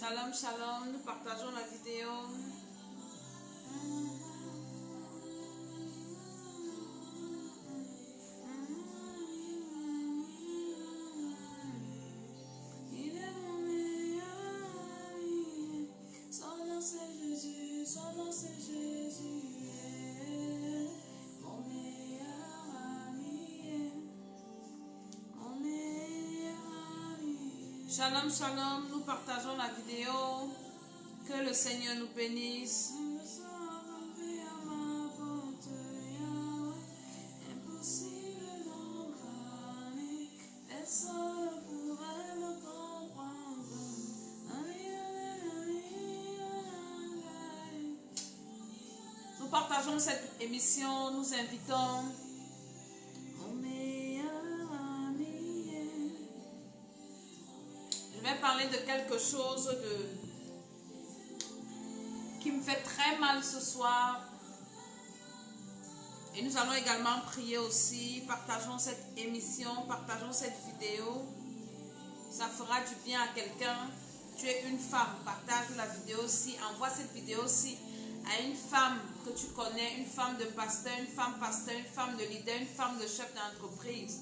Shalom, shalom, nous partageons la vidéo. Il est mon meilleur ami. Son nom c'est Jésus, son nom c'est Jésus. Mon meilleur ami. Mon meilleur ami. Shalom, shalom, nous partageons la vidéo. Que le Seigneur nous bénisse. Nous partageons cette émission, nous invitons mon meilleur ami. Je vais parler de quelque chose qui me fait très mal ce soir. Et nous allons également prier aussi. Partageons cette émission, partageons cette vidéo. Ça fera du bien à quelqu'un. Tu es une femme, partage la vidéo aussi. Envoie cette vidéo aussi à une femme que tu connais, une femme de pasteur, une femme de leader, une femme de chef d'entreprise.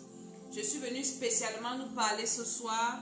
Je suis venue spécialement nous parler ce soir.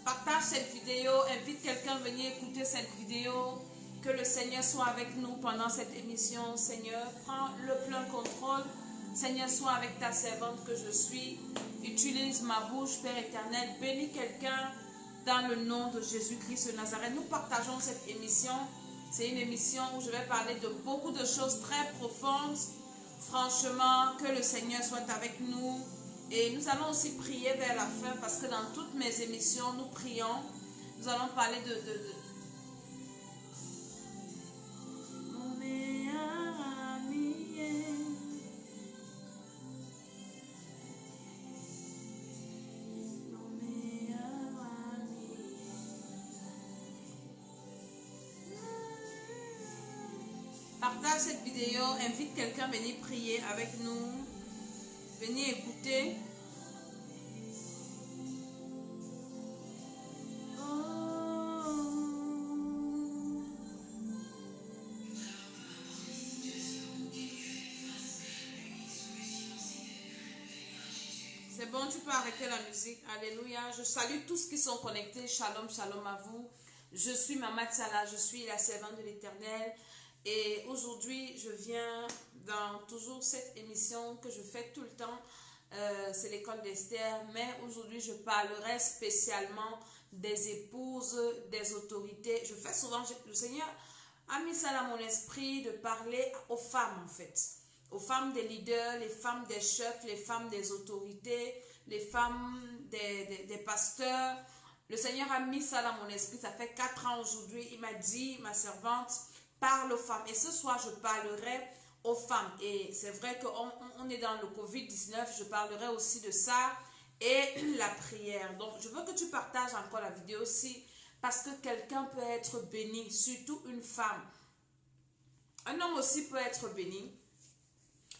Partage cette vidéo, invite quelqu'un à venir écouter cette vidéo. Que le Seigneur soit avec nous pendant cette émission. Seigneur, prends le plein contrôle. Seigneur, sois avec ta servante que je suis. Utilise ma bouche, Père éternel. Bénis quelqu'un dans le nom de Jésus-Christ de Nazareth. Nous partageons cette émission. C'est une émission où je vais parler de beaucoup de choses très profondes. Franchement, que le Seigneur soit avec nous. Et nous allons aussi prier vers la fin parce que dans toutes mes émissions, nous prions. Nous allons parler mon meilleur ami. Mon meilleur ami. Partage cette vidéo, invite quelqu'un à venir prier avec nous. Venez écouter. C'est bon, tu peux arrêter la musique. Alléluia. Je salue tous qui sont connectés. Shalom, shalom à vous. Je suis Maman Tsala, je suis la servante de l'Éternel. Et aujourd'hui, je viens dans toujours cette émission que je fais tout le temps. C'est l'école d'Esther. Mais aujourd'hui, je parlerai spécialement des épouses, des autorités. Je fais souvent, le Seigneur a mis ça dans mon esprit de parler aux femmes en fait. Aux femmes des leaders, les femmes des chefs, les femmes des autorités, les femmes des pasteurs. Le Seigneur a mis ça dans mon esprit. Ça fait 4 ans aujourd'hui. Il m'a dit, ma servante, parle aux femmes. Et ce soir, je parlerai aux femmes. Et c'est vrai qu'on est dans le Covid-19. Je parlerai aussi de ça et la prière. Donc, je veux que tu partages encore la vidéo aussi parce que quelqu'un peut être béni, surtout une femme. Un homme aussi peut être béni.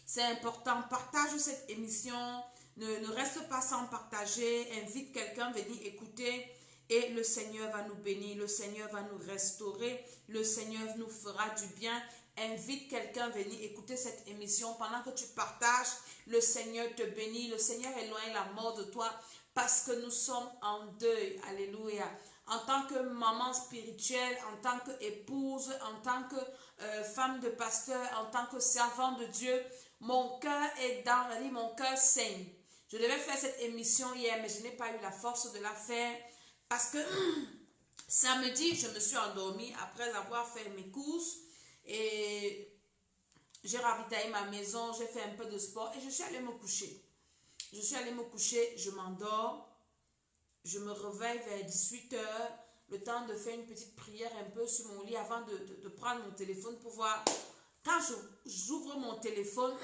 C'est important. Partage cette émission. Ne reste pas sans partager. Invite quelqu'un à venir écouter. et le Seigneur va nous bénir, le Seigneur va nous restaurer, le Seigneur nous fera du bien. Invite quelqu'un à venir écouter cette émission pendant que tu partages. Le Seigneur te bénit, le Seigneur éloigne la mort de toi parce que nous sommes en deuil. Alléluia. En tant que maman spirituelle, en tant qu'épouse, en tant que femme de pasteur, en tant que servante de Dieu, mon cœur est dans la vie, mon cœur saigne. Je devais faire cette émission hier, mais je n'ai pas eu la force de la faire parce que samedi, je me suis endormie après avoir fait mes courses et j'ai ravitaillé ma maison, j'ai fait un peu de sport et je suis allée me coucher. Je suis allée me coucher, je m'endors, je me réveille vers 18 h, le temps de faire une petite prière un peu sur mon lit avant de prendre mon téléphone pour voir. Quand j'ouvre mon téléphone,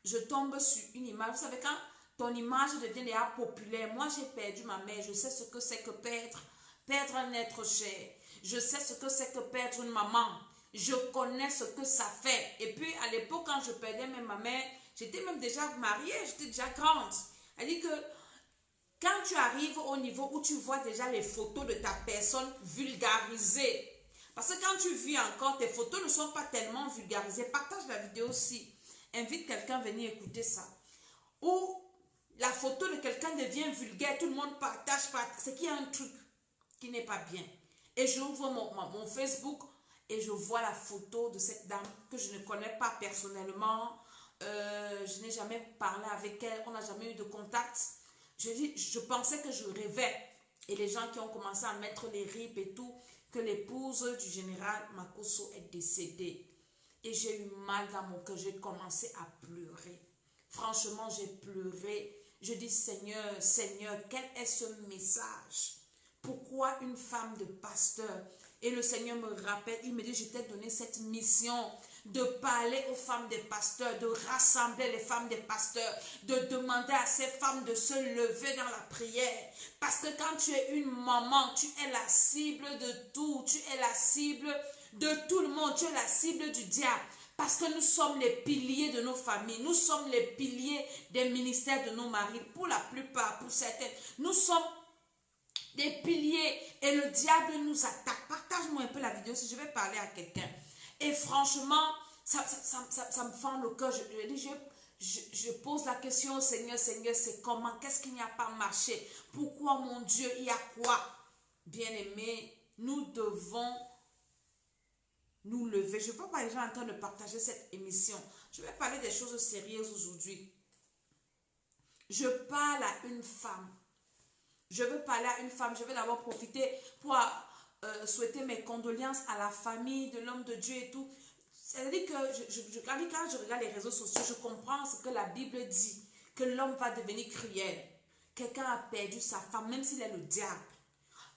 je tombe sur une image. Vous savez, quand ton image devient déjà populaire, moi j'ai perdu ma mère, je sais ce que c'est que perdre un être cher. Je sais ce que c'est que perdre une maman. Je connais ce que ça fait. Et puis à l'époque, quand je perdais même ma mère, j'étais même déjà mariée, j'étais déjà grande. Elle dit que quand tu arrives au niveau où tu vois déjà les photos de ta personne vulgarisées, parce que quand tu vis encore, tes photos ne sont pas tellement vulgarisées, partage la vidéo aussi. Invite quelqu'un à venir écouter ça. Ou la photo de quelqu'un devient vulgaire, tout le monde partage, c'est qu'il y a un truc qui n'est pas bien. Et j'ouvre mon Facebook et je vois la photo de cette dame que je ne connais pas personnellement. Je n'ai jamais parlé avec elle, on n'a jamais eu de contact. Je pensais que je rêvais. Et les gens qui ont commencé à mettre les rips et tout, que l'épouse du général Makosso est décédée. Et j'ai eu mal dans mon cœur, j'ai commencé à pleurer. Franchement, j'ai pleuré. Je dis, Seigneur, Seigneur, quel est ce message? Pourquoi une femme de pasteur? Et le Seigneur me rappelle, il me dit, je t'ai donné cette mission de parler aux femmes des pasteurs, de rassembler les femmes des pasteurs, de demander à ces femmes de se lever dans la prière. Parce que quand tu es une maman, tu es la cible de tout, tu es la cible de tout le monde, tu es la cible du diable. Parce que nous sommes les piliers de nos familles, nous sommes les piliers des ministères de nos maris. Pour la plupart, pour certaines, nous sommes des piliers et le diable nous attaque. Partage-moi un peu la vidéo si je vais parler à quelqu'un. Et franchement, ça me fend le cœur. Je pose la question au Seigneur, Seigneur, c'est comment? Qu'est-ce qui n'a pas marché? Pourquoi, mon Dieu, il y a quoi? Bien-aimés, nous devons nous lever. Je ne veux pas les gens en train de partager cette émission. Je vais parler des choses sérieuses aujourd'hui. Je parle à une femme. Je veux parler à une femme. Je vais d'abord profiter pour souhaiter mes condoléances à la famille de l'homme de Dieu et tout. C'est-à-dire que quand je regarde les réseaux sociaux, je comprends ce que la Bible dit, que l'homme va devenir cruel. Quelqu'un a perdu sa femme, même s'il est le diable.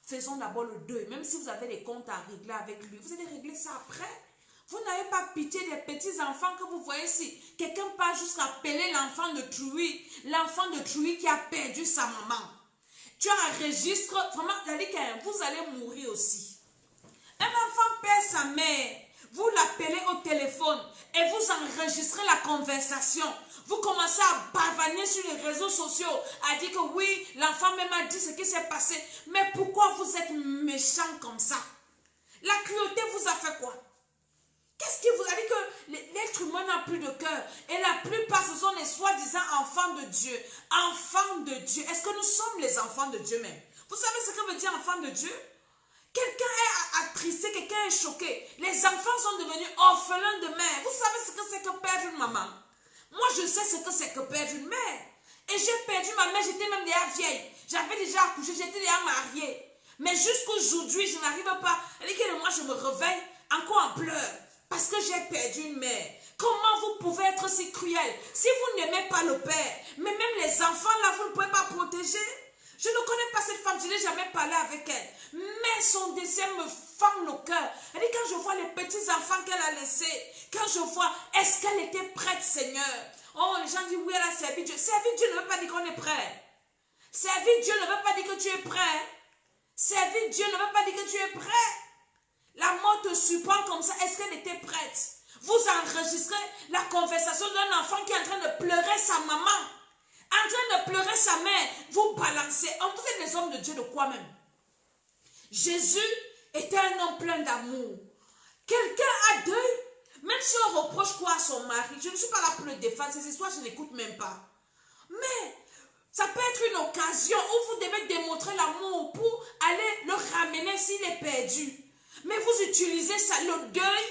Faisons d'abord le deuil. Même si vous avez des comptes à régler avec lui, vous allez régler ça après. Vous n'avez pas pitié des petits-enfants que vous voyez ici. Quelqu'un part jusqu'à appeler l'enfant de Trouy. L'enfant de Trouy qui a perdu sa maman. Tu enregistres, vraiment, vous allez mourir aussi. Un enfant perd sa mère. Vous l'appelez au téléphone et vous enregistrez la conversation. Vous commencez à bavaner sur les réseaux sociaux, à dire que oui, l'enfant même a dit ce qui s'est passé. Mais pourquoi vous êtes méchant comme ça? La cruauté vous a fait quoi? Qu'est-ce qui vous a dit que l'être humain n'a plus de cœur? Et la plupart, ce sont les soi-disant enfants de Dieu. Enfants de Dieu. Est-ce que nous sommes les enfants de Dieu même? Vous savez ce que veut dire enfant de Dieu? Quelqu'un est attristé, quelqu'un est choqué. Les enfants sont devenus orphelins de mère. Vous savez ce que c'est que perdre une maman? Moi, je sais ce que c'est que perdre une mère. Et j'ai perdu ma mère, j'étais même déjà vieille. J'avais déjà accouché, j'étais déjà mariée. Mais jusqu'aujourd'hui, je n'arrive pas. Et que moi, je me réveille encore en pleurs. Parce que j'ai perdu une mère. Comment vous pouvez être si cruel? Si vous n'aimez pas le père, mais même les enfants là, vous ne pouvez pas protéger. Je ne connais pas cette femme, je n'ai jamais parlé avec elle. Mais son décès me fend le cœur. Elle dit, quand je vois les petits-enfants qu'elle a laissés, quand je vois, est-ce qu'elle était prête, Seigneur? Oh, les gens disent, oui, elle a servi Dieu. Servir Dieu ne veut pas dire qu'on est prêt. Servir Dieu ne veut pas dire que tu es prêt. Servir Dieu ne veut pas dire que tu es prêt. La mort te surprend comme ça. Est-ce qu'elle était prête? Vous enregistrez la conversation d'un enfant qui est en train de pleurer sa maman. en train de pleurer sa mère, vous balancez. Vous êtes des hommes de Dieu de quoi même? Jésus était un homme plein d'amour. Quelqu'un a deuil, même si on reproche quoi à son mari, je ne suis pas là pour le défendre, ces histoires je n'écoute même pas. Mais ça peut être une occasion où vous devez démontrer l'amour pour aller le ramener s'il est perdu. Mais vous utilisez ça, le deuil.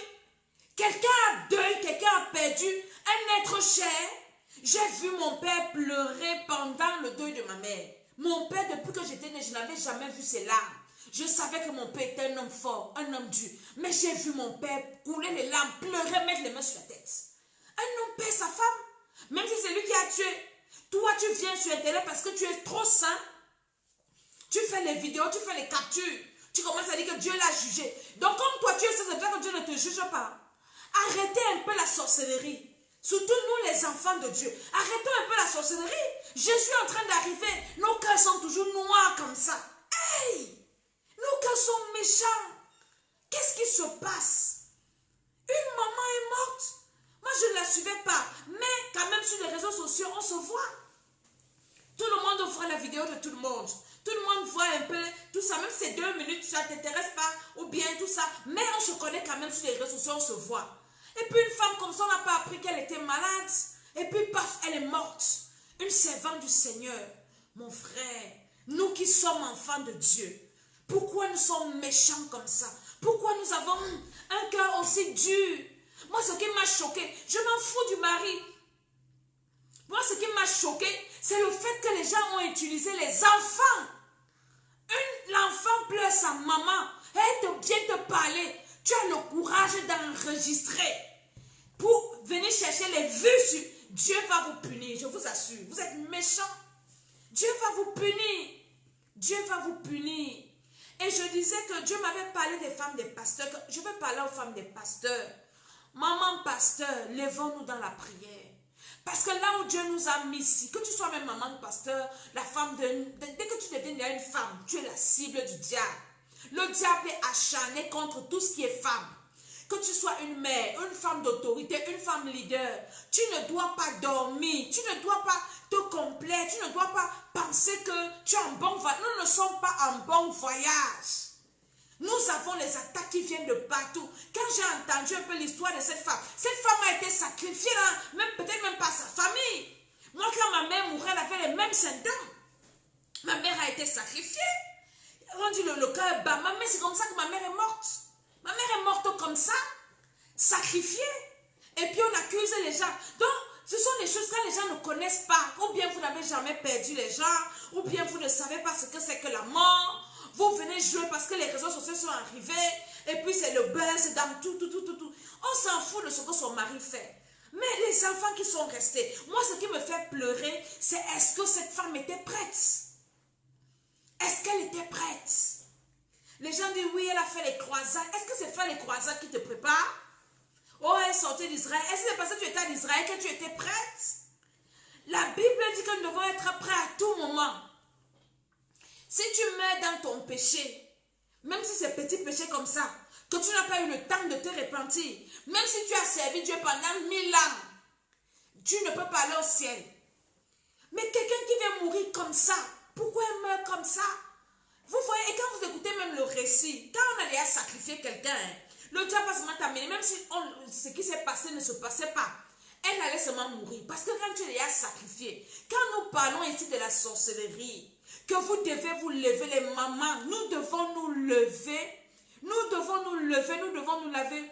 Quelqu'un a deuil, quelqu'un a perdu un être cher. J'ai vu mon père pleurer pendant le deuil de ma mère. Mon père, depuis que j'étais née, je n'avais jamais vu ses larmes. Je savais que mon père était un homme fort, un homme dur. Mais j'ai vu mon père couler les larmes, pleurer, mettre les mains sur la tête. Un homme perd sa femme, même si c'est lui qui a tué. Toi, tu viens sur Internet parce que tu es trop saint. Tu fais les vidéos, tu fais les captures. Tu commences à dire que Dieu l'a jugé. Donc, comme toi, tu es saint, c'est vrai que Dieu ne te juge pas. Arrêtez un peu la sorcellerie. Surtout nous, les enfants de Dieu. Arrêtons un peu la sorcellerie. Jésus est en train d'arriver. Nos cœurs sont toujours noirs comme ça. Hey! Nos cœurs sont méchants. Qu'est-ce qui se passe? Une maman est morte. Moi, je ne la suivais pas. Mais quand même, sur les réseaux sociaux, on se voit. Tout le monde voit la vidéo de tout le monde. Tout le monde voit un peu tout ça. Même si c'est 2 minutes, ça ne t'intéresse pas. Ou bien tout ça. Mais on se connaît quand même sur les réseaux sociaux, on se voit. Et puis une femme comme ça, on n'a pas appris qu'elle était malade. Et puis paf, elle est morte. Une servante du Seigneur. Mon frère, nous qui sommes enfants de Dieu, pourquoi nous sommes méchants comme ça? Pourquoi nous avons un cœur aussi dur? Moi, ce qui m'a choqué, je m'en fous du mari. Moi, ce qui m'a choqué, c'est le fait que les gens ont utilisé les enfants. L'enfant pleure sa maman. Elle vient te parler. Tu as le courage d'enregistrer pour venir chercher les vues sur... Dieu va vous punir, je vous assure. Vous êtes méchants. Dieu va vous punir. Dieu va vous punir. Et je disais que Dieu m'avait parlé des femmes des pasteurs. Je vais parler aux femmes des pasteurs. Maman pasteur, levons-nous dans la prière. Parce que là où Dieu nous a mis ici, que tu sois même maman pasteur, la femme dès que tu deviens une femme, tu es la cible du diable. Le diable est acharné contre tout ce qui est femme. Que tu sois une mère, une femme d'autorité, une femme leader, tu ne dois pas dormir, tu ne dois pas te complaire, tu ne dois pas penser que tu es en bon voyage. Nous ne sommes pas en bon voyage. Nous avons les attaques qui viennent de partout. Quand j'ai entendu un peu l'histoire de cette femme a été sacrifiée, peut-être même par sa famille. Moi, quand ma mère mourait, elle avait les mêmes symptômes. Ma mère a été sacrifiée. Rendu le cœur bas. Ma mère, c'est comme ça que ma mère est morte. Ma mère est morte comme ça, sacrifiée. Et puis on accuse les gens. Donc, ce sont des choses que les gens ne connaissent pas. Ou bien vous n'avez jamais perdu les gens. Ou bien vous ne savez pas ce que c'est que la mort. Vous venez jouer parce que les réseaux sociaux sont arrivés. Et puis c'est le buzz dans tout. On s'en fout de ce que son mari fait. Mais les enfants qui sont restés. Moi, ce qui me fait pleurer, c'est est-ce que cette femme était prête? Est-ce qu'elle était prête? Les gens disent oui, elle a fait les croisades. Est-ce que c'est faire les croisades qui te préparent? Oh, elle est sortie d'Israël. Est-ce que c'est parce que tu étais en Israël que tu étais prête? La Bible dit que nous devons être prêts à tout moment. Si tu meurs dans ton péché, même si c'est petit péché comme ça, que tu n'as pas eu le temps de te repentir, même si tu as servi Dieu pendant 1000 ans, tu ne peux pas aller au ciel. Mais quelqu'un qui vient mourir comme ça, pourquoi il meurt comme ça? Vous voyez, et quand vous écoutez même le récit, quand on allait sacrifier quelqu'un, le diable va seulement t'amener, même si ce qui s'est passé ne se passait pas, elle allait seulement mourir. Parce que quand tu l'as sacrifié, quand nous parlons ici de la sorcellerie, que vous devez vous lever, les mamans, nous devons nous lever, nous devons nous laver.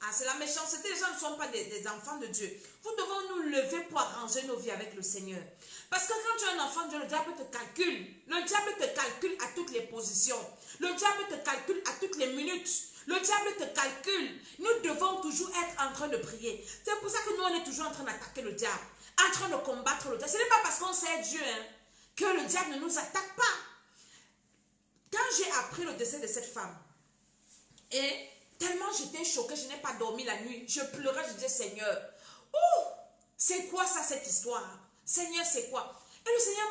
Ah, c'est la méchanceté, les gens ne sont pas des enfants de Dieu. Nous devons nous lever pour arranger nos vies avec le Seigneur. Parce que quand tu es un enfant de Dieu, le diable te calcule. Le diable te calcule à toutes les positions. Le diable te calcule à toutes les minutes. Le diable te calcule. Nous devons toujours être en train de prier. C'est pour ça que nous, on est toujours en train d'attaquer le diable. En train de combattre le diable. Ce n'est pas parce qu'on sait Dieu que le diable ne nous attaque pas. Quand j'ai appris le décès de cette femme, et tellement j'étais choquée, je n'ai pas dormi la nuit. Je pleurais, je disais, Seigneur, oh, c'est quoi ça, cette histoire? Seigneur, c'est quoi? Et le Seigneur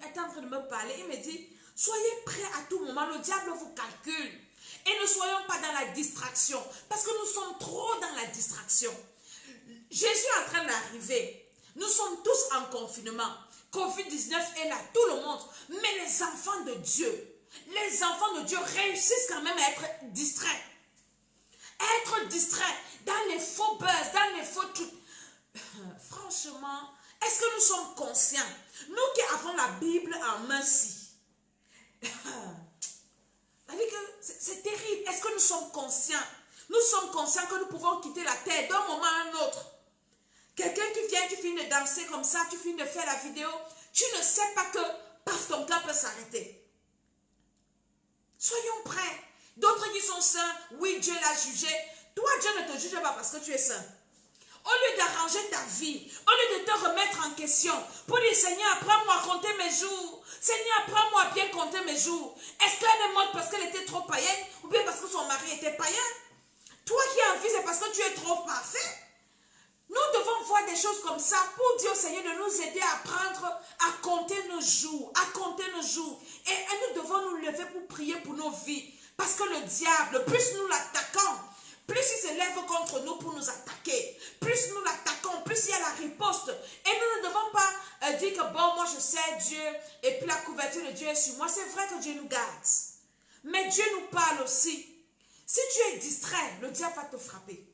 était en train de me parler. Il me dit, soyez prêts à tout moment. Le diable vous calcule. Et ne soyons pas dans la distraction. Parce que nous sommes trop dans la distraction. Jésus est en train d'arriver. Nous sommes tous en confinement. Covid-19 est là, tout le monde. Mais les enfants de Dieu, réussissent quand même à être distraits. Être distraits dans les faux buzz, dans les faux trucs. Franchement, est-ce que nous sommes conscients? Nous qui avons la Bible en main ci. C'est terrible. Est-ce que nous sommes conscients? Nous sommes conscients que nous pouvons quitter la terre d'un moment à un autre. Quelqu'un qui vient, tu finis de danser comme ça, tu finis de faire la vidéo, tu ne sais pas que paf, ton cœur peut s'arrêter. Soyons prêts. D'autres qui sont saints, oui, Dieu l'a jugé. Toi, Dieu ne te juge pas parce que tu es saint. Au lieu d'arranger ta vie, au lieu de te remettre en question, pour dire, Seigneur, apprends-moi à compter mes jours. Seigneur, apprends-moi à bien compter mes jours. Est-ce qu'elle est morte parce qu'elle était trop païenne ou bien parce que son mari était païen? Toi qui as envie, c'est parce que tu es trop parfait. Nous devons voir des choses comme ça pour dire au Seigneur de nous aider à apprendre à compter nos jours, Et nous devons nous lever pour prier pour nos vies. Parce que le diable, plus nous l'attaquons, plus il se lève contre nous pour nous attaquer. Plus nous l'attaquons, plus il y a la riposte. Et nous ne devons pas dire que bon, moi je sais Dieu et puis la couverture de Dieu est sur moi. C'est vrai que Dieu nous garde. Mais Dieu nous parle aussi. Si tu es distrait, le diable va te frapper.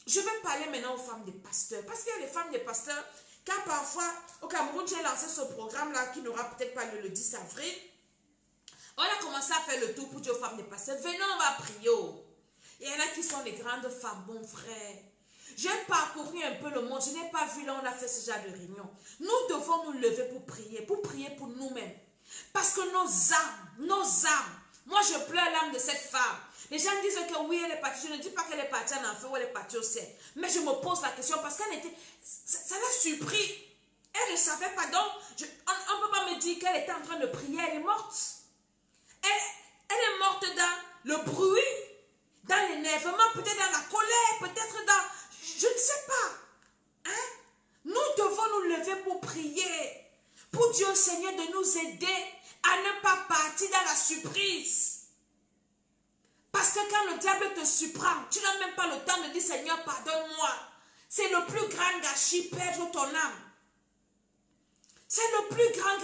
Je vais parler maintenant aux femmes des pasteurs. Parce qu'il y a les femmes des pasteurs, car parfois, au Cameroun, j'ai lancé ce programme-là qui n'aura peut-être pas lieu le 10 avril. On a commencé à faire le tour pour dire aux femmes des pasteurs, venez, on va prier. Il y en a qui sont des grandes femmes, mon frère. J'ai parcouru un peu le monde, je n'ai pas vu là, on a fait ce genre de réunion. Nous devons nous lever pour prier pour nous-mêmes. Parce que nos âmes, moi je pleure l'âme de cette femme. Les gens disent que oui, elle est partie. Je ne dis pas qu'elle est partie en enfer ou elle est partie au ciel. Mais je me pose la question parce qu'elle était... Ça l'a surpris. Elle ne savait pas. Donc, on ne peut pas me dire qu'elle était en train de prier. Elle est morte. Elle est morte dans le bruit, dans l'énervement, peut-être dans la colère, peut-être dans... Je ne sais pas. Hein? Nous devons nous lever pour prier. Pour Dieu, Seigneur, de nous aider à ne pas partir dans la surprise. Parce que quand le diable te surprend, tu n'as même pas le temps de dire Seigneur, pardonne-moi. C'est le plus grand gâchis, perdre ton âme. C'est le plus grand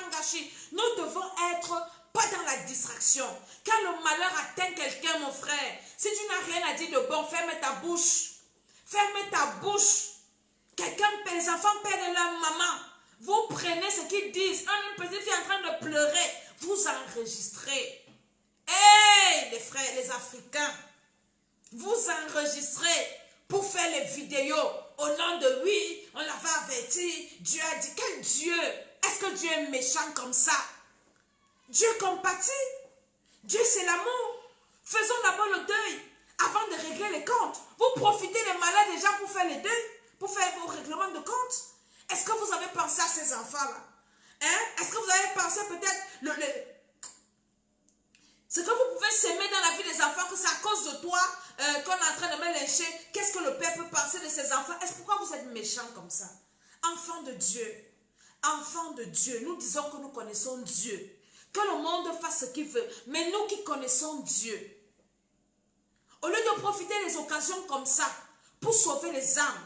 gâchis, Nous devons être pas dans la distraction. Quand le malheur atteint quelqu'un, mon frère, si tu n'as rien à dire de bon, ferme ta bouche. Ferme ta bouche. Les enfants perdent leur maman. Vous prenez ce qu'ils disent. Une petite fille en train de pleurer. Vous enregistrez. Hey, les frères, les Africains, vous enregistrez pour faire les vidéos au nom de oui, on l'avait averti, Dieu a dit, quel Dieu? Est-ce que Dieu est méchant comme ça? Dieu compatit, Dieu c'est l'amour. Faisons d'abord le deuil avant de régler les comptes. Vous profitez des malades des gens pour faire les deuils, pour faire vos règlements de comptes. Est-ce que vous avez pensé à ces enfants-là? Hein? Est-ce que vous avez pensé peut-être ce que vous pouvez s'aimer dans la vie des enfants, que c'est à cause de toi qu'on est en train de me lyncher. Qu'est-ce que le père peut penser de ses enfants? Est-ce pourquoi vous êtes méchants comme ça? Enfants de Dieu, nous disons que nous connaissons Dieu. Que le monde fasse ce qu'il veut. Mais nous qui connaissons Dieu, au lieu de profiter des occasions comme ça, pour sauver les âmes,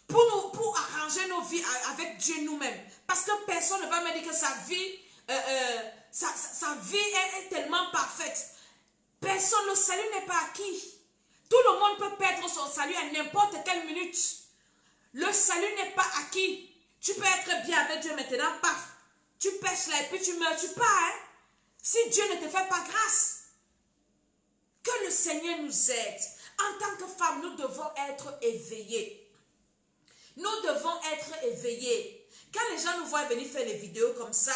pour arranger nos vies avec Dieu nous-mêmes. Parce que personne ne va me dire que sa vie... Sa vie est tellement parfaite. Personne, le salut n'est pas acquis. Tout le monde peut perdre son salut à n'importe quelle minute. Le salut n'est pas acquis. Tu peux être bien avec Dieu maintenant, paf. Tu pêches là et puis tu meurs, tu pars. Hein? Si Dieu ne te fait pas grâce. Que le Seigneur nous aide. En tant que femme, nous devons être éveillés. Nous devons être éveillés. Quand les gens nous voient venir faire les vidéos comme ça,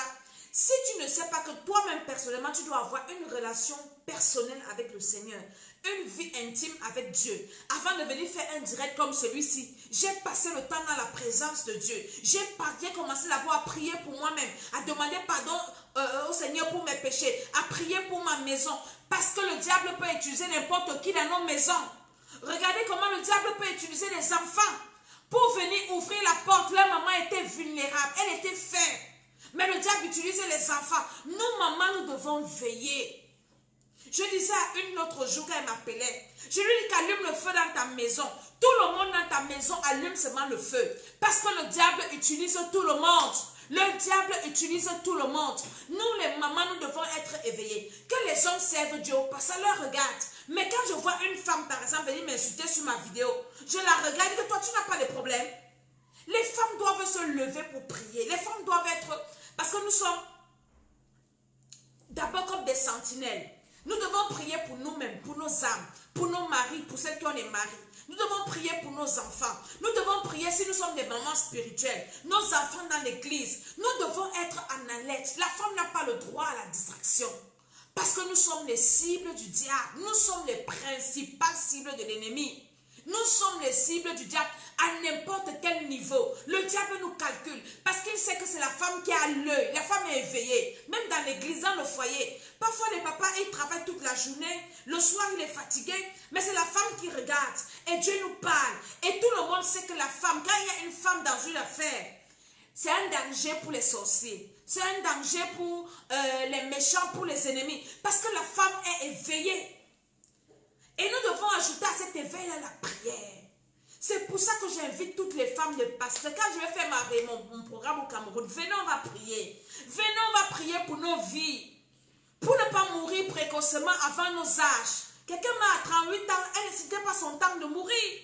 si tu ne sais pas que toi-même personnellement, tu dois avoir une relation personnelle avec le Seigneur, une vie intime avec Dieu, avant de venir faire un direct comme celui-ci, j'ai passé le temps dans la présence de Dieu. J'ai commencé d'abord à prier pour moi-même, à demander pardon au Seigneur pour mes péchés, à prier pour ma maison, parce que le diable peut utiliser n'importe qui dans nos maisons. Regardez comment le diable peut utiliser les enfants pour venir ouvrir la porte. Leur maman était vulnérable, elle était faible. Mais le diable utilise les enfants. Nous, maman, nous devons veiller. Je disais à une autre jour qu'elle m'appelait, je lui dis qu'allume le feu dans ta maison. Tout le monde dans ta maison allume seulement le feu. Parce que le diable utilise tout le monde. Le diable utilise tout le monde. Nous, les mamans, nous devons être éveillés. Que les hommes servent Dieu, parce que ça leur regarde. Mais quand je vois une femme, par exemple, venir m'insulter sur ma vidéo, je la regarde et que toi, tu n'as pas de problème. Les femmes doivent se lever pour prier. Les femmes doivent être... Parce que nous sommes d'abord comme des sentinelles. Nous devons prier pour nous-mêmes, pour nos âmes, pour nos maris, pour celles qui ont des maris. Nous devons prier pour nos enfants. Nous devons prier si nous sommes des mamans spirituelles. Nos enfants dans l'église. Nous devons être en alerte. La femme n'a pas le droit à la distraction. Parce que nous sommes les cibles du diable. Nous sommes les principales cibles de l'ennemi. Nous sommes les cibles du diable à n'importe quel niveau. Le diable nous calcule parce qu'il sait que c'est la femme qui a l'œil. La femme est éveillée. Même dans l'église, dans le foyer. Parfois, les papas, ils travaillent toute la journée. Le soir, il est fatigué. Mais c'est la femme qui regarde. Et Dieu nous parle. Et tout le monde sait que la femme, quand il y a une femme dans une affaire, c'est un danger pour les sorciers. C'est un danger pour les méchants, pour les ennemis. Parce que la femme est éveillée. Et nous devons ajouter à cet éveil-là la prière. C'est pour ça que j'invite toutes les femmes de pasteur. Quand je vais faire mon programme au Cameroun, venez, on va prier. Venez, on va prier pour nos vies. Pour ne pas mourir précocement avant nos âges. Quelqu'un m'a 38 ans, elle n'était pas son temps de mourir.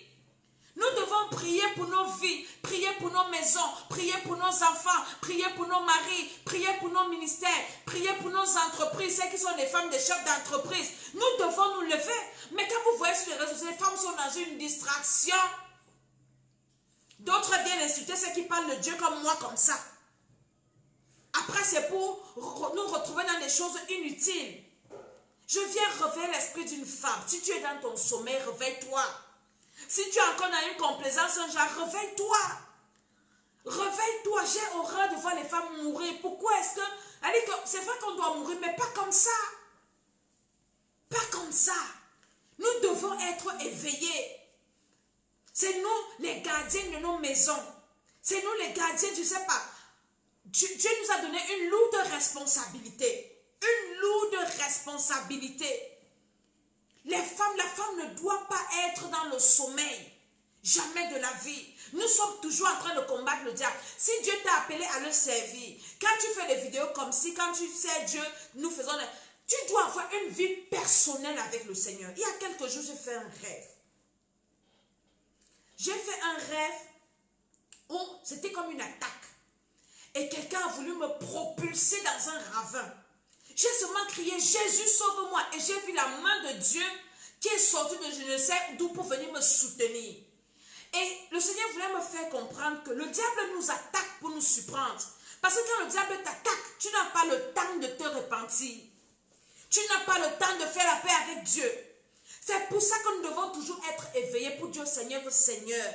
Nous devons prier pour nos vies, prier pour nos maisons, prier pour nos enfants, prier pour nos maris, prier pour nos ministères, prier pour nos entreprises, celles qui sont des femmes, des chefs d'entreprise. Nous devons nous lever. Mais quand vous voyez sur les réseaux sociaux, les femmes sont dans une distraction. D'autres viennent insulter ceux qui parlent de Dieu comme moi, comme ça. Après, c'est pour nous retrouver dans des choses inutiles. Je viens réveiller l'esprit d'une femme. Si tu es dans ton sommeil, réveille-toi. Si tu es encore dans une complaisance, genre, réveille-toi. Réveille-toi. J'ai horreur de voir les femmes mourir. Pourquoi est-ce que... C'est vrai qu'on doit mourir, mais pas comme ça. Pas comme ça. Nous devons être éveillés. C'est nous les gardiens de nos maisons. C'est nous les gardiens, tu ne sais pas. Dieu nous a donné une lourde responsabilité. Une lourde responsabilité. La femme ne doit pas être dans le sommeil. Jamais de la vie. Nous sommes toujours en train de combattre le diable. Si Dieu t'a appelé à le servir, quand tu fais des vidéos comme si, quand tu sais Dieu, nous faisons... Tu dois avoir une vie personnelle avec le Seigneur. Il y a quelques jours, j'ai fait un rêve. J'ai fait un rêve où c'était comme une attaque. Et quelqu'un a voulu me propulser dans un ravin. J'ai seulement crié, Jésus, sauve-moi. Et j'ai vu la main de Dieu qui est sortie de je ne sais d'où pour venir me soutenir. Et le Seigneur voulait me faire comprendre que le diable nous attaque pour nous surprendre. Parce que quand le diable t'attaque, tu n'as pas le temps de te repentir. Tu n'as pas le temps de faire la paix avec Dieu. C'est pour ça que nous devons toujours être éveillés pour Dieu, Seigneur, Seigneur.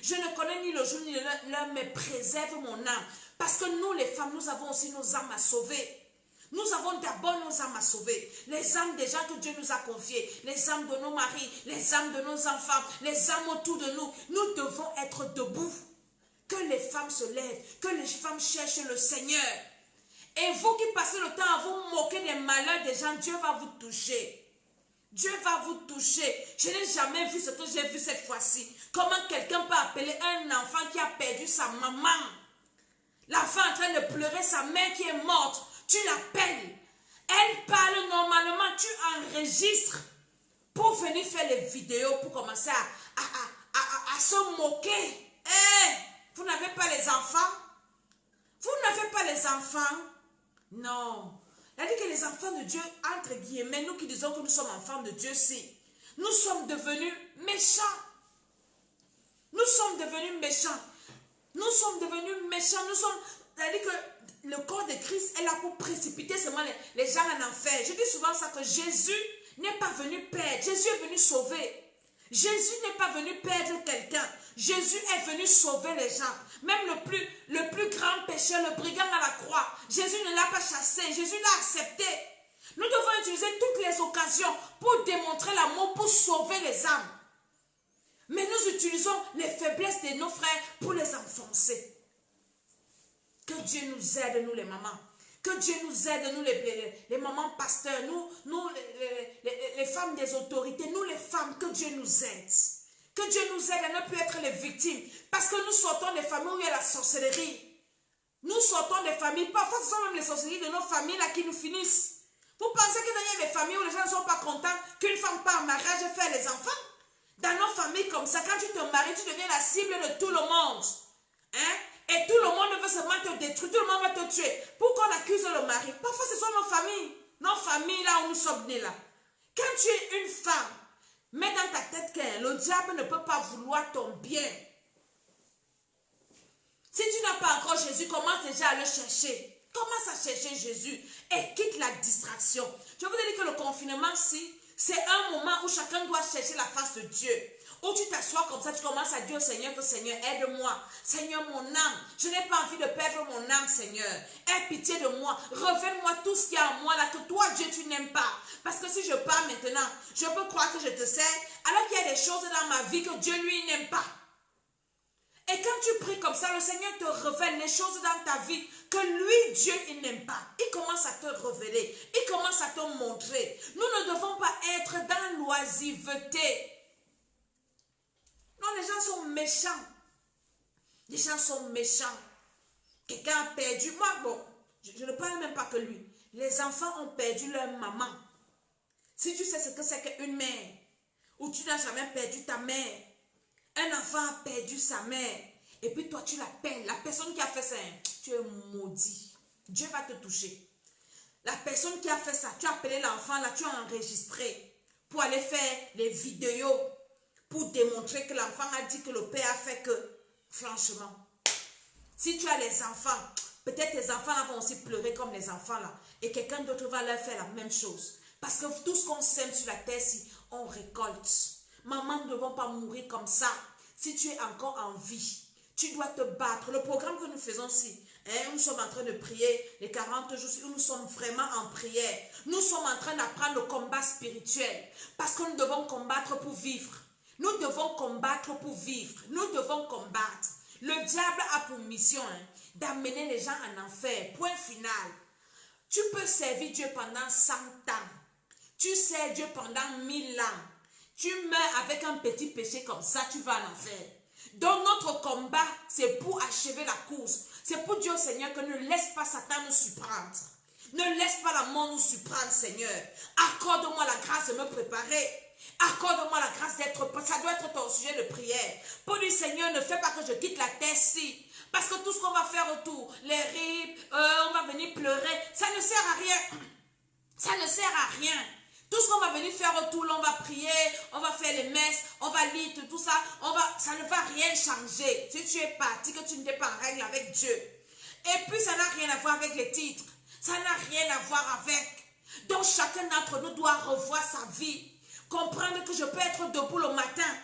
Je ne connais ni le jour ni l'heure, mais préserve mon âme. Parce que nous, les femmes, nous avons aussi nos âmes à sauver. Nous avons d'abord nos âmes à sauver. Les âmes des gens que Dieu nous a confiés. Les âmes de nos maris, les âmes de nos enfants, les âmes autour de nous. Nous devons être debout. Que les femmes se lèvent, que les femmes cherchent le Seigneur. Et vous qui passez le temps à vous moquer des malheurs des gens, Dieu va vous toucher. Dieu va vous toucher. Je n'ai jamais vu ce que j'ai vu cette fois-ci. Comment quelqu'un peut appeler un enfant qui a perdu sa maman. L'enfant en train de pleurer sa mère qui est morte. Tu l'appelles. Elle parle normalement. Tu enregistres pour venir faire les vidéos, pour commencer à se moquer. Vous n'avez pas les enfants? Vous n'avez pas les enfants? Non. Il a dit que les enfants de Dieu, entre guillemets, nous qui disons que nous sommes enfants de Dieu, si nous sommes devenus méchants. Nous sommes devenus méchants. Nous sommes devenus méchants. C'est-à-dire que le corps de Christ est là pour précipiter seulement les gens en enfer. Je dis souvent ça, que Jésus n'est pas venu perdre. Jésus est venu sauver. Jésus n'est pas venu perdre quelqu'un. Jésus est venu sauver les gens. Même le plus grand pécheur, le brigand à la croix, Jésus ne l'a pas chassé. Jésus l'a accepté. Nous devons utiliser toutes les occasions pour démontrer l'amour, pour sauver les âmes. Mais nous utilisons les faiblesses de nos frères pour les enfoncer. Que Dieu nous aide, nous les mamans. Que Dieu nous aide, nous les mamans pasteurs, nous les femmes des autorités, nous les femmes, que Dieu nous aide. Que Dieu nous aide à ne plus être les victimes. Parce que nous sortons des familles où il y a la sorcellerie. Nous sortons des familles, parfois ce sont même les sorcelleries de nos familles là qui nous finissent. Vous pensez qu'il y a des familles où les gens ne sont pas contents qu'une femme part en mariage et fait les enfants? Dans nos familles comme ça, quand tu te maries, tu deviens la cible de tout le monde. Hein? Et tout le monde veut seulement te détruire, tout le monde va te tuer. Pourquoi on accuse le mari? Parfois ce sont nos familles là où nous sommes nés là. Quand tu es une femme, mets dans ta tête que le diable ne peut pas vouloir ton bien. Si tu n'as pas encore Jésus, commence déjà à le chercher. Commence à chercher Jésus et quitte la distraction. Je vous ai dit que le confinement, c'est un moment où chacun doit chercher la face de Dieu. Où tu t'assois comme ça, tu commences à dire au Seigneur que Seigneur, aide-moi. Seigneur, mon âme, je n'ai pas envie de perdre mon âme, Seigneur. Aie pitié de moi. Révèle-moi tout ce qu'il y a en moi là que toi, Dieu, tu n'aimes pas. Parce que si je pars maintenant, je peux croire que je te sers, alors qu'il y a des choses dans ma vie que Dieu, lui, n'aime pas. Et quand tu pries comme ça, le Seigneur te révèle les choses dans ta vie que lui, Dieu, il n'aime pas. Il commence à te révéler. Il commence à te montrer. Nous ne devons pas être dans l'oisiveté. Non, les gens sont méchants. Les gens sont méchants. Quelqu'un a perdu. Moi, bon, je ne parle même pas que lui. Les enfants ont perdu leur maman. Si tu sais ce que c'est qu'une mère, ou tu n'as jamais perdu ta mère, un enfant a perdu sa mère, et puis toi tu l'appelles. La personne qui a fait ça, tu es maudit. Dieu va te toucher. La personne qui a fait ça, tu as appelé l'enfant là, tu as enregistré pour aller faire les vidéos, pour démontrer que l'enfant a dit que le père a fait que, franchement, si tu as les enfants, peut-être tes enfants là vont aussi pleurer comme les enfants là, et quelqu'un d'autre va leur faire la même chose. Parce que tout ce qu'on sème sur la terre, si on récolte. Maman, ne devons pas mourir comme ça. Si tu es encore en vie, tu dois te battre. Le programme que nous faisons ici, nous sommes en train de prier les 40 jours, où nous sommes vraiment en prière. Nous sommes en train d'apprendre le combat spirituel. Parce que nous devons combattre pour vivre. Nous devons combattre pour vivre. Nous devons combattre. Le diable a pour mission d'amener les gens en enfer. Point final. Tu peux servir Dieu pendant 100 ans. Tu sers Dieu pendant 1000 ans. Tu meurs avec un petit péché comme ça, tu vas en enfer. Donc notre combat, c'est pour achever la course. C'est pour dire au Seigneur que ne laisse pas Satan nous surprendre. Ne laisse pas la mort nous surprendre, Seigneur. Accorde-moi la grâce de me préparer. Accorde-moi la grâce d'être prêt. Ça doit être ton sujet de prière. Pour dire, Seigneur, ne fais pas que je quitte la terre-ci. Parce que tout ce qu'on va faire autour, les rires, on va venir pleurer, ça ne sert à rien. Ça ne sert à rien. Tout ce qu'on va venir faire autour, on va prier, on va faire les messes, on va lire tout ça, ça ne va rien changer. Si tu es parti, que tu n'étais pas en règle avec Dieu. Et puis ça n'a rien à voir avec les titres. Ça n'a rien à voir avec. Donc chacun d'entre nous doit revoir sa vie. Comprendre que je peux être debout le matin.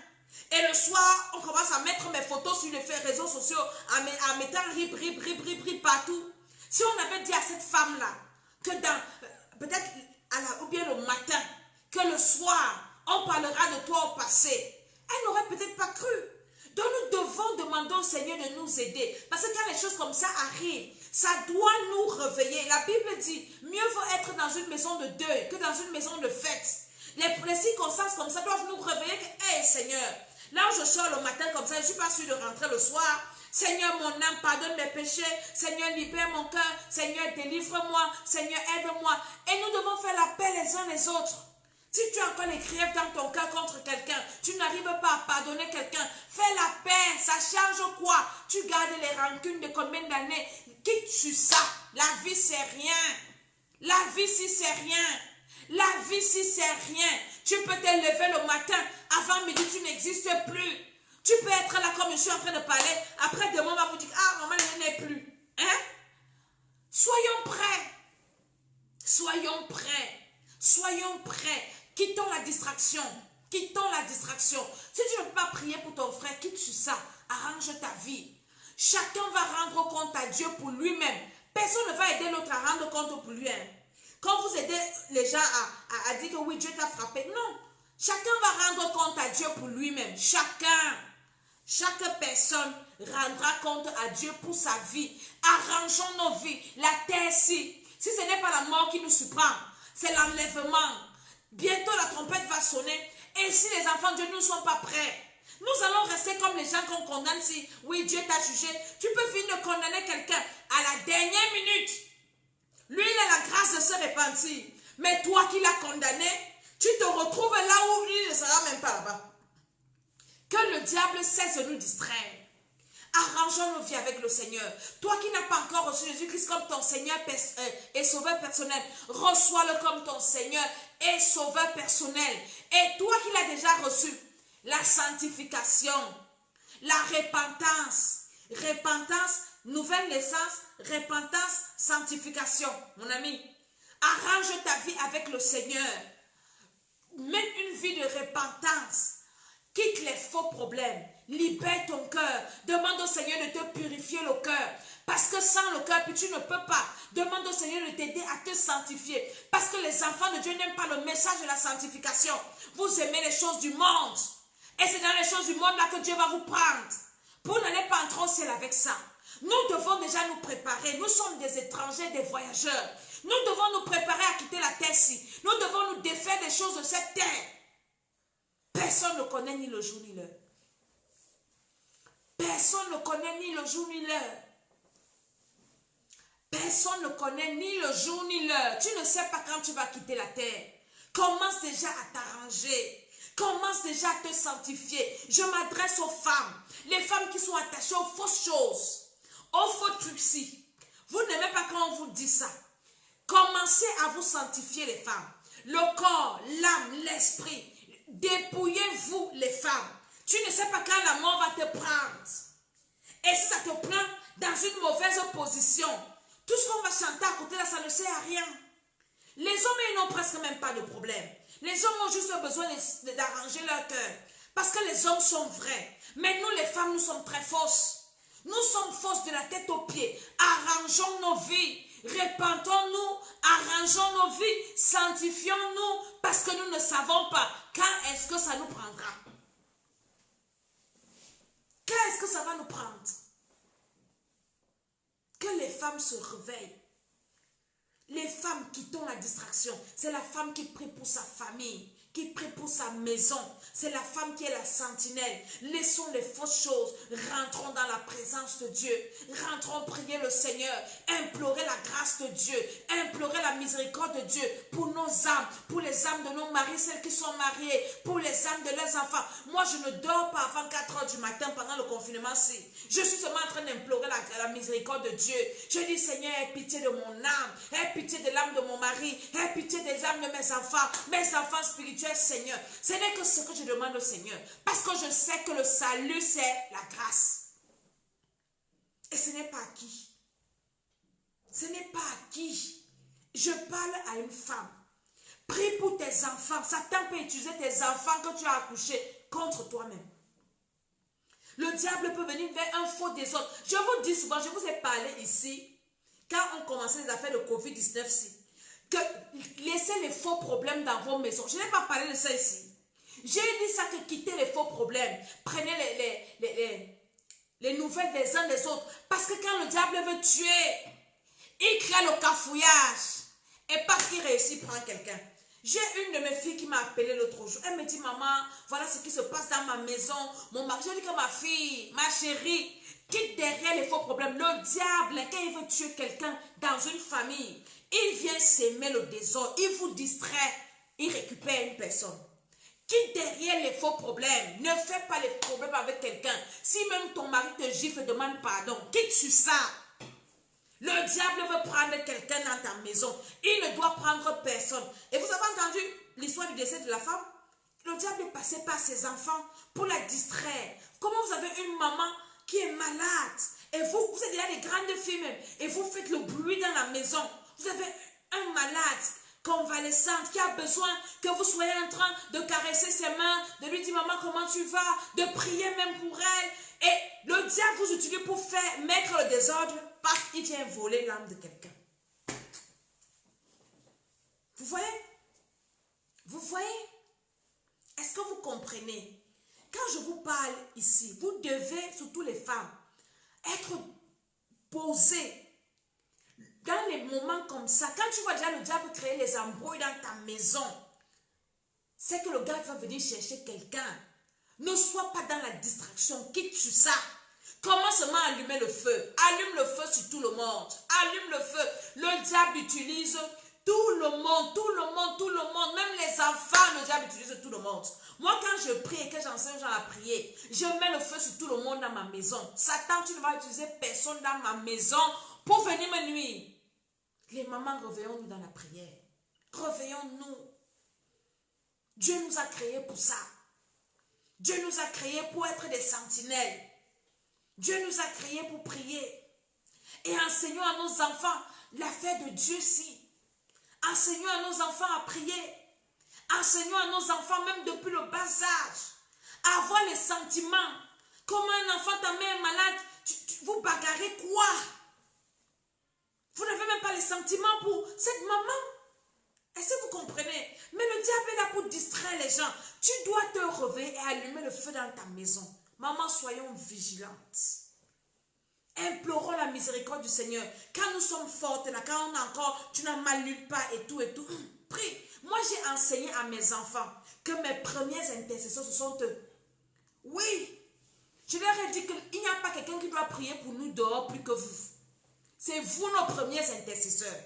Et le soir, on commence à mettre mes photos sur les réseaux sociaux, en mettant rip partout. Si on avait dit à cette femme-là, que peut-être ou bien le matin, que le soir, on parlera de toi au passé, elle n'aurait peut-être pas cru. Donc nous devons demander au Seigneur de nous aider. Parce que quand les choses comme ça arrivent, ça doit nous réveiller. La Bible dit, mieux vaut être dans une maison de deuil que dans une maison de fête. Les circonstances comme ça doivent nous réveiller que, hey Seigneur, là où je sors le matin comme ça, je ne suis pas sûre de rentrer le soir. Seigneur, mon âme, pardonne mes péchés. Seigneur, libère mon cœur. Seigneur, délivre-moi. Seigneur, aide-moi. Et nous devons faire la paix les uns les autres. Si tu as encore les griefs dans ton cœur contre quelqu'un, tu n'arrives pas à pardonner quelqu'un, fais la paix. Ça change quoi? Tu gardes les rancunes de combien d'années? Quitte sur ça. La vie, c'est rien. La vie, si c'est rien. La vie, si c'est rien. Tu peux te lever le matin. Avant midi, tu n'existes plus. Tu peux être là comme je suis en train de parler. Après, demain, on va vous dire, ah, maman, elle n'est plus. Hein? Soyons prêts. Soyons prêts. Soyons prêts. Quittons la distraction. Quittons la distraction. Si tu ne peux pas prier pour ton frère, quitte sur ça. Arrange ta vie. Chacun va rendre compte à Dieu pour lui-même. Personne ne va aider l'autre à rendre compte pour lui-même. Quand vous aidez les gens à dire que oui, Dieu t'a frappé. Non. Chacun va rendre compte à Dieu pour lui-même. Chacun. Chaque personne rendra compte à Dieu pour sa vie. Arrangeons nos vies. La terre-ci, Si ce n'est pas la mort qui nous surprend, c'est l'enlèvement. Bientôt la trompette va sonner. Et si les enfants de Dieu ne sont pas prêts, nous allons rester comme les gens qu'on condamne. Si oui, Dieu t'a jugé, tu peux finir de condamner quelqu'un à la dernière minute. Lui, il a la grâce de se repentir. Mais toi qui l'as condamné, tu te retrouves là où lui ne sera même pas là-bas. Que le diable cesse de nous distraire. Arrangeons nos vies avec le Seigneur. Toi qui n'as pas encore reçu Jésus-Christ comme ton Seigneur et Sauveur personnel, reçois-le comme ton Seigneur et Sauveur personnel. Et toi qui l'as déjà reçu, la sanctification, la repentance, nouvelle naissance, repentance, sanctification. Mon ami, arrange ta vie avec le Seigneur. Mène une vie de repentance. Quitte les faux problèmes. Libère ton cœur. Demande au Seigneur de te purifier le cœur. Parce que sans le cœur, tu ne peux pas. Demande au Seigneur de t'aider à te sanctifier. Parce que les enfants de Dieu n'aiment pas le message de la sanctification. Vous aimez les choses du monde. Et c'est dans les choses du monde là que Dieu va vous prendre. Vous n'allez pas entrer au ciel avec ça. Nous devons déjà nous préparer. Nous sommes des étrangers, des voyageurs. Nous devons nous préparer à quitter la terre-ci. Nous devons nous défaire des choses de cette terre. Personne ne connaît ni le jour ni l'heure. Personne ne connaît ni le jour ni l'heure. Personne ne connaît ni le jour ni l'heure. Tu ne sais pas quand tu vas quitter la terre. Commence déjà à t'arranger. Commence déjà à te sanctifier. Je m'adresse aux femmes. Les femmes qui sont attachées aux fausses choses. Aux faux trucs. Vous n'aimez pas quand on vous dit ça. Commencez à vous sanctifier les femmes. Le corps, l'âme, l'esprit. Dépouillez-vous les femmes. Tu ne sais pas quand la mort va te prendre. Et si ça te prend dans une mauvaise position, tout ce qu'on va chanter à côté là, ça ne sert à rien. Les hommes, ils n'ont presque même pas de problème. Les hommes ont juste besoin d'arranger leur cœur. Parce que les hommes sont vrais. Mais nous, les femmes, nous sommes très fausses. Nous sommes fausses de la tête aux pieds. Arrangeons nos vies. Répentons-nous. Arrangeons nos vies. Sanctifions-nous. Parce que nous ne savons pas quand est-ce que ça nous prendra. Quand est-ce que ça va nous prendre? Que les femmes se réveillent. Les femmes qui ont la distraction, c'est la femme qui prie pour sa famille, qui prie pour sa maison. C'est la femme qui est la sentinelle. Laissons les fausses choses. Rentrons dans la présence de Dieu. Rentrons prier le Seigneur. Implorer la grâce de Dieu. Implorer la miséricorde de Dieu pour nos âmes, pour les âmes de nos maris, celles qui sont mariées, pour les âmes de leurs enfants. Moi, je ne dors pas avant 4 heures du matin pendant le confinement-ci. Je suis seulement en train d'implorer la miséricorde de Dieu. Je dis, Seigneur, aie pitié de mon âme. Aie pitié de l'âme de mon mari. Aie pitié des âmes de mes enfants spirituels, Seigneur. Ce n'est que ce que je demande au Seigneur. Parce que je sais que le salut, c'est la grâce. Et ce n'est pas à qui. Ce n'est pas à qui. Je parle à une femme. Prie pour tes enfants. Satan peut utiliser tes enfants que tu as accouchés contre toi-même. Le diable peut venir vers un faux désordre. Je vous dis souvent, je vous ai parlé ici, quand on commençait les affaires de Covid-19, que laissez les faux problèmes dans vos maisons. Je n'ai pas parlé de ça ici. J'ai dit ça, que quittez les faux problèmes. Prenez les nouvelles des uns des autres. Parce que quand le diable veut tuer, il crée le cafouillage. Et parce qu'il réussit, prend quelqu'un. J'ai une de mes filles qui m'a appelé l'autre jour. Elle me dit, maman, voilà ce qui se passe dans ma maison. Mon mari, je dis que ma fille, ma chérie, quitte derrière les faux problèmes. Le diable, quand il veut tuer quelqu'un dans une famille, il vient s'aimer le désordre. Il vous distrait. Il récupère une personne. Quitte derrière les faux problèmes. Ne fais pas les problèmes avec quelqu'un. Si même ton mari te gifle, demande pardon. Quitte sur ça. Le diable veut prendre quelqu'un dans ta maison. Il ne doit prendre personne. Et vous avez entendu l'histoire du décès de la femme? Le diable est passé par ses enfants pour la distraire. Comment vous avez une maman qui est malade? Et vous êtes déjà des grandes filles même. Et vous faites le bruit dans la maison. Vous avez un malade convalescente qui a besoin que vous soyez en train de caresser ses mains, de lui dire, maman, comment tu vas? De prier même pour elle. Et le diable vous utilise pour mettre le désordre parce qu'il vient voler l'âme de quelqu'un. Vous voyez? Vous voyez? Est-ce que vous comprenez? Quand je vous parle ici, vous devez, surtout les femmes, être posées. dans les moments comme ça, quand tu vois déjà le diable créer les embrouilles dans ta maison, c'est que le gars va venir chercher quelqu'un. Ne sois pas dans la distraction, quitte sur ça. Commence seulement à allumer le feu. Allume le feu sur tout le monde. Allume le feu. Le diable utilise tout le monde, même les enfants, le diable utilise tout le monde. Moi, quand je prie et que j'enseigne aux gens à prier, je mets le feu sur tout le monde dans ma maison. Satan, tu ne vas utiliser personne dans ma maison pour venir me nuire. Les mamans, réveillons-nous dans la prière. Réveillons-nous. Dieu nous a créés pour ça. Dieu nous a créés pour être des sentinelles. Dieu nous a créés pour prier. Et enseignons à nos enfants l'affaire de Dieu si. Enseignons à nos enfants à prier. Enseignons à nos enfants, même depuis le bas âge, à avoir les sentiments. Comme un enfant, ta mère est malade, vous bagarrez quoi? Vous n'avez même pas les sentiments pour cette maman. Est-ce que vous comprenez? Mais le diable est là pour distraire les gens. Tu dois te réveiller et allumer le feu dans ta maison. Maman, soyons vigilantes. Implorons la miséricorde du Seigneur. Quand nous sommes fortes, là, quand on a encore, tu n'as mal nulle part et tout. Prie. Moi, j'ai enseigné à mes enfants que mes premières intercessions, ce sont eux. Oui. Je leur ai dit qu'il n'y a pas quelqu'un qui doit prier pour nous dehors plus que vous. C'est vous nos premiers intercesseurs.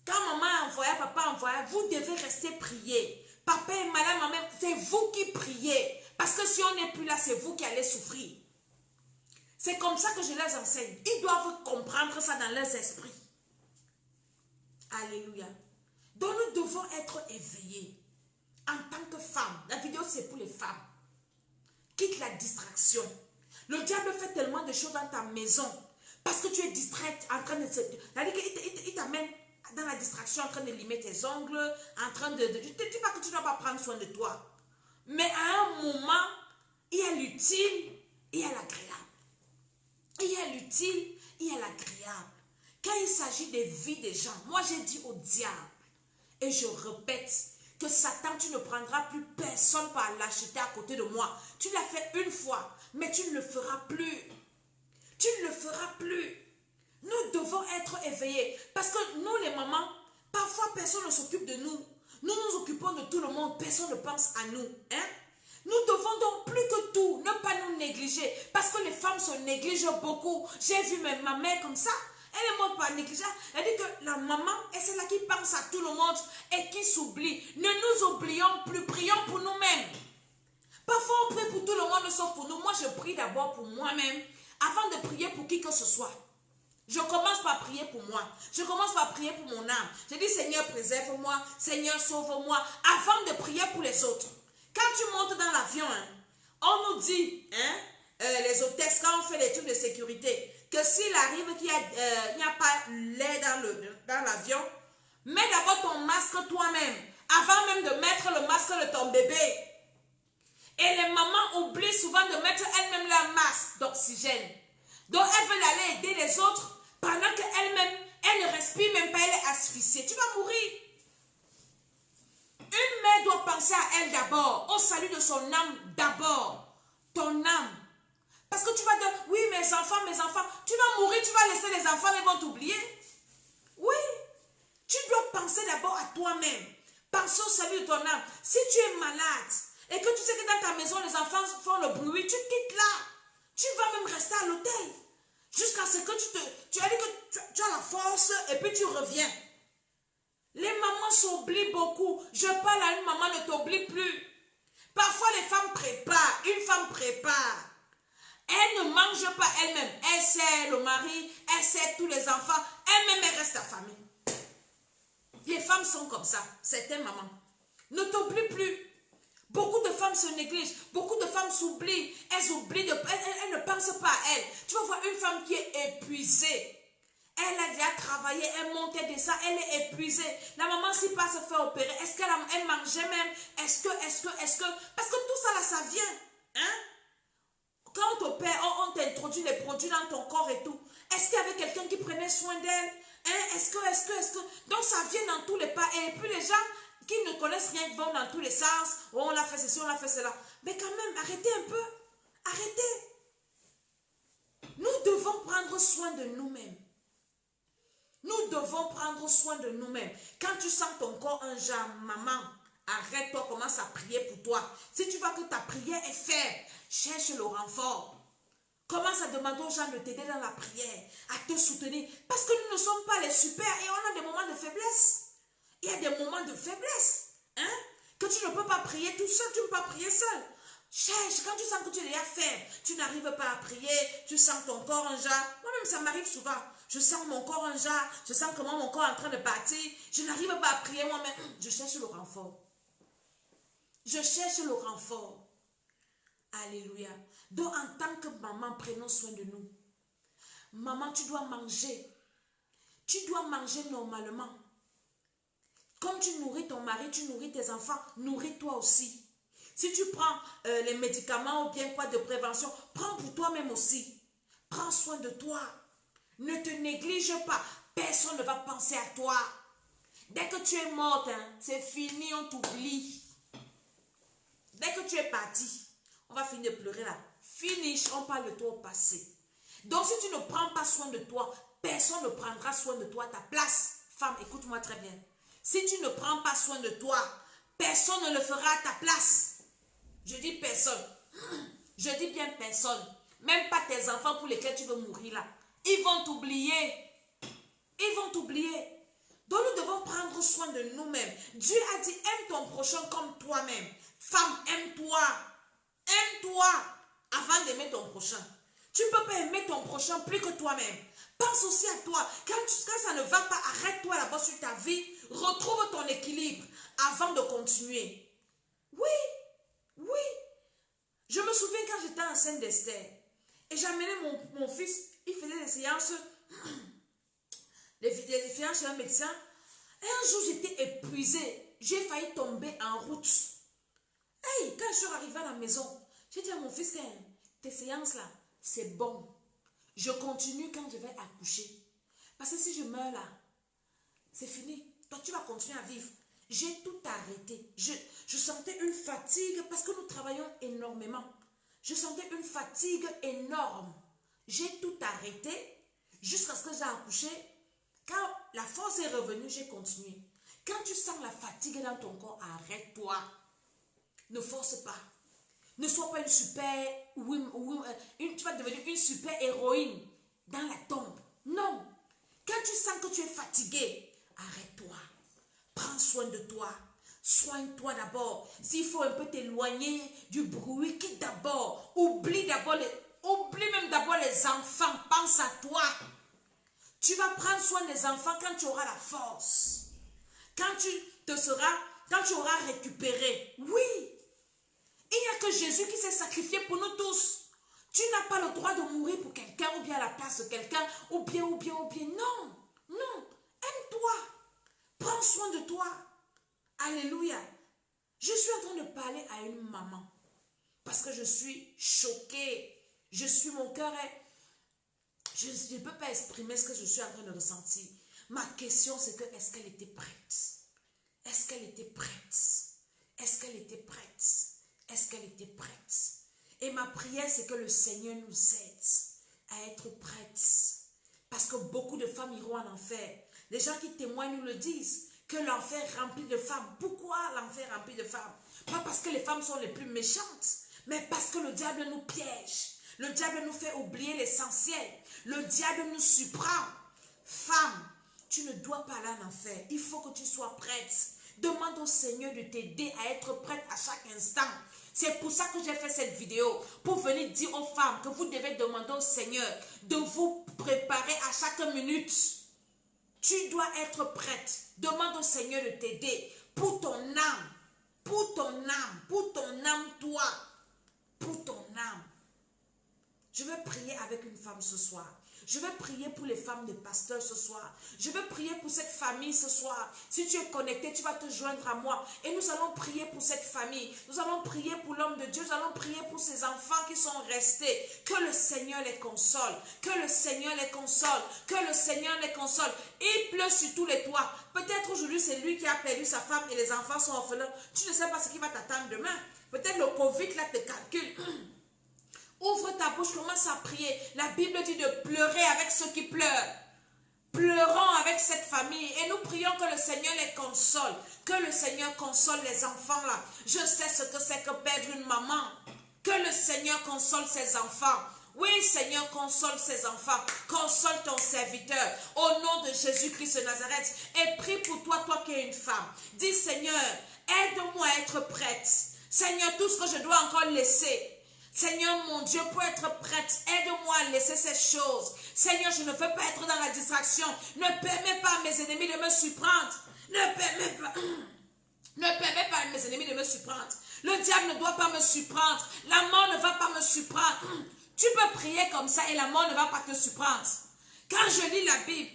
Quand maman a envoyé, papa a envoyé, vous devez rester prier. Papa est malade, maman, c'est vous qui priez. Parce que si on n'est plus là, c'est vous qui allez souffrir. C'est comme ça que je les enseigne. Ils doivent comprendre ça dans leurs esprits. Alléluia. Donc nous devons être éveillés. En tant que femmes. La vidéo c'est pour les femmes. Quitte la distraction. Le diable fait tellement de choses dans ta maison. Parce que tu es distraite en train de se... Il t'amène dans la distraction en train de limer tes ongles. En train de... Je ne te dis pas que tu ne dois pas prendre soin de toi. Mais à un moment, il y a l'utile, il y a l'agréable. Il y a l'utile, il y a l'agréable. Quand il s'agit des vies des gens, moi j'ai dit au diable, et je répète, que Satan, tu ne prendras plus personne par lâcheté à côté de moi. Tu l'as fait une fois, mais tu ne le feras plus. Tu ne le feras plus. Nous devons être éveillés. Parce que nous, les mamans, parfois personne ne s'occupe de nous. Nous nous occupons de tout le monde, personne ne pense à nous. Hein? Nous devons donc plus que tout ne pas nous négliger. Parce que les femmes se négligent beaucoup. J'ai vu même ma mère comme ça. Elle est morte par négligence. Elle dit que la maman est celle-là qui pense à tout le monde et qui s'oublie. Ne nous oublions plus. Prions pour nous-mêmes. Parfois on prie pour tout le monde sauf pour nous. Moi je prie d'abord pour moi-même avant de prier pour qui que ce soit. Je commence par prier pour moi. Je commence par prier pour mon âme. Je dis Seigneur préserve-moi. Seigneur sauve-moi. Avant de prier pour les autres. Quand tu montes dans l'avion, hein, on nous dit, les hôtesses, quand on fait les trucs de sécurité, que s'il arrive qu'il n'y a pas l'air dans l'avion, mets d'abord ton masque toi-même, avant même de mettre le masque de ton bébé. Et les mamans oublient souvent de mettre elles-mêmes leur masque d'oxygène. Donc elles veulent aller aider les autres pendant qu'elles-mêmes, elles ne respirent même pas, elle est asphyxiée. Tu vas mourir. Une mère doit penser à elle d'abord, au salut de son âme d'abord. Ton âme. Parce que tu vas dire, oui, mes enfants, tu vas mourir, tu vas laisser les enfants, ils vont t'oublier. Oui, tu dois penser d'abord à toi-même. Pense au salut de ton âme. Si tu es malade et que tu sais que dans ta maison, les enfants font le bruit, tu quittes là. Tu vas même rester à l'hôtel. Jusqu'à ce que tu as dit que tu as la force et puis tu reviens. Les mamans s'oublient beaucoup. Je parle à une maman, ne t'oublie plus. Parfois, les femmes préparent. Une femme prépare. Elle ne mange pas elle-même. Elle sert le mari, elle sert tous les enfants. Elle-même, elle reste à famille. Les femmes sont comme ça. Certaines mamans. Ne t'oublie plus. Beaucoup de femmes se négligent. Beaucoup de femmes s'oublient. Elles oublient. Elles ne pensent pas à elles. Tu vas voir une femme qui est épuisée. Elle a déjà travaillé, elle montait de ça, elle est épuisée. La maman, s'il passe se faire opérer, est-ce qu'elle mangeait même? Est-ce que? Parce que tout ça là, ça vient. Hein? Quand on t'opère, on t'introduit les produits dans ton corps et tout. Est-ce qu'il y avait quelqu'un qui prenait soin d'elle? Hein? Est-ce que? Donc ça vient dans tous les pas. Et puis les gens qui ne connaissent rien vont dans tous les sens. Oh, on a fait ceci, on a fait cela. Mais quand même, arrêtez un peu. Arrêtez. Nous devons prendre soin de nous-mêmes. Nous devons prendre soin de nous-mêmes. Quand tu sens ton corps un genre, maman, arrête-toi, commence à prier pour toi. Si tu vois que ta prière est faible, cherche le renfort. Commence à demander aux gens de t'aider dans la prière, à te soutenir. Parce que nous ne sommes pas les super et on a des moments de faiblesse. Il y a des moments de faiblesse. Hein? Que tu ne peux pas prier tout seul, tu ne peux pas prier seul. Cherche, quand tu sens que tu es déjà faible, tu n'arrives pas à prier, tu sens ton corps en jas. Moi-même, ça m'arrive souvent. Je sens mon corps en jas, je sens comment mon corps est en train de partir. Je n'arrive pas à prier moi-même. Je cherche le renfort. Je cherche le renfort. Alléluia. Donc, en tant que maman, prenons soin de nous. Maman, tu dois manger. Tu dois manger normalement. Comme tu nourris ton mari, tu nourris tes enfants, nourris-toi aussi. Si tu prends les médicaments ou bien quoi de prévention, prends pour toi-même aussi. Prends soin de toi. Ne te néglige pas. Personne ne va penser à toi. Dès que tu es morte, hein, c'est fini, on t'oublie. Dès que tu es parti, on va finir de pleurer là. Finish, on parle de toi au passé. Donc si tu ne prends pas soin de toi, personne ne prendra soin de toi à ta place. Femme, écoute-moi très bien. Si tu ne prends pas soin de toi, personne ne le fera à ta place. Je dis personne. Je dis bien personne. Même pas tes enfants pour lesquels tu veux mourir là. Ils vont t'oublier. Ils vont t'oublier. Donc nous devons prendre soin de nous-mêmes. Dieu a dit, aime ton prochain comme toi-même. Femme, aime-toi. Aime-toi avant d'aimer ton prochain. Tu ne peux pas aimer ton prochain plus que toi-même. Pense aussi à toi. Quand ça ne va pas, arrête-toi là-bas sur ta vie. Retrouve ton équilibre avant de continuer. Oui, oui. Je me souviens quand j'étais enceinte d'Esther. Et j'amenais mon fils. Il faisait des séances. Des séances chez un médecin. Et un jour, j'étais épuisée. J'ai failli tomber en route. Hey, quand je suis arrivée à la maison, j'ai dit à mon fils, tes séances là, c'est bon. Je continue quand je vais accoucher. Parce que si je meurs là, c'est fini. Toi, tu vas continuer à vivre. J'ai tout arrêté. Je sentais une fatigue parce que nous travaillons énormément. Je sentais une fatigue énorme. J'ai tout arrêté jusqu'à ce que j'ai accouché. Quand la force est revenue, j'ai continué. Quand tu sens la fatigue dans ton corps, arrête-toi. Ne force pas. Ne sois pas une super... tu vas devenir une super héroïne dans la tombe. Non. Quand tu sens que tu es fatigué, arrête-toi. Prends soin de toi. Soigne-toi d'abord. S'il faut un peu t'éloigner du bruit, quitte d'abord. Oublie même d'abord les enfants. Pense à toi. Tu vas prendre soin des enfants quand tu auras la force. Quand tu auras récupéré. Oui. Il n'y a que Jésus qui s'est sacrifié pour nous tous. Tu n'as pas le droit de mourir pour quelqu'un ou bien à la place de quelqu'un ou bien. Non, non. Aime-toi. Prends soin de toi. Alléluia. Je suis en train de parler à une maman parce que je suis choquée. Mon cœur est... Je ne peux pas exprimer ce que je suis en train de ressentir. Ma question c'est que est-ce qu'elle était prête? Est-ce qu'elle était prête? Est-ce qu'elle était prête? Est-ce qu'elle était prête? Et ma prière, c'est que le Seigneur nous aide à être prêtes. Parce que beaucoup de femmes iront en enfer. Les gens qui témoignent nous le disent, que l'enfer est rempli de femmes. Pourquoi l'enfer est rempli de femmes? Pas parce que les femmes sont les plus méchantes, mais parce que le diable nous piège. Le diable nous fait oublier l'essentiel. Le diable nous surprend. Femme, tu ne dois pas aller en enfer. Il faut que tu sois prête. Demande au Seigneur de t'aider à être prête à chaque instant. C'est pour ça que j'ai fait cette vidéo. Pour venir dire aux femmes que vous devez demander au Seigneur de vous préparer à chaque minute. Tu dois être prête. Demande au Seigneur de t'aider pour ton âme. Pour ton âme. Pour ton âme, toi. Pour ton âme. Je vais prier avec une femme ce soir. Je vais prier pour les femmes de pasteurs ce soir. Je vais prier pour cette famille ce soir. Si tu es connecté, tu vas te joindre à moi. Et nous allons prier pour cette famille. Nous allons prier pour l'homme de Dieu. Nous allons prier pour ces enfants qui sont restés. Que le Seigneur les console. Que le Seigneur les console. Que le Seigneur les console. Il pleut sur tous les toits. Peut-être aujourd'hui c'est lui qui a perdu sa femme et les enfants sont orphelins. Tu ne sais pas ce qui va t'attendre demain. Peut-être le Covid là te calcule. Ouvre ta bouche, commence à prier. La Bible dit de pleurer avec ceux qui pleurent. pleurons avec cette famille et nous prions que le Seigneur les console, que le Seigneur console les enfants là. Je sais ce que c'est que perdre une maman, que le Seigneur console ses enfants. Oui, Seigneur, console ses enfants, console ton serviteur, au nom de Jésus-Christ de Nazareth, et prie pour toi, toi qui es une femme. Dis, Seigneur, aide-moi à être prête. Seigneur, tout ce que je dois encore laisser, Seigneur mon Dieu, pour être prête, aide-moi à laisser ces choses. Seigneur, je ne veux pas être dans la distraction. Ne permets pas à mes ennemis de me surprendre. Ne permets pas à mes ennemis de me surprendre. Le diable ne doit pas me surprendre. La mort ne va pas me surprendre. Tu peux prier comme ça et la mort ne va pas te surprendre. Quand je lis la Bible,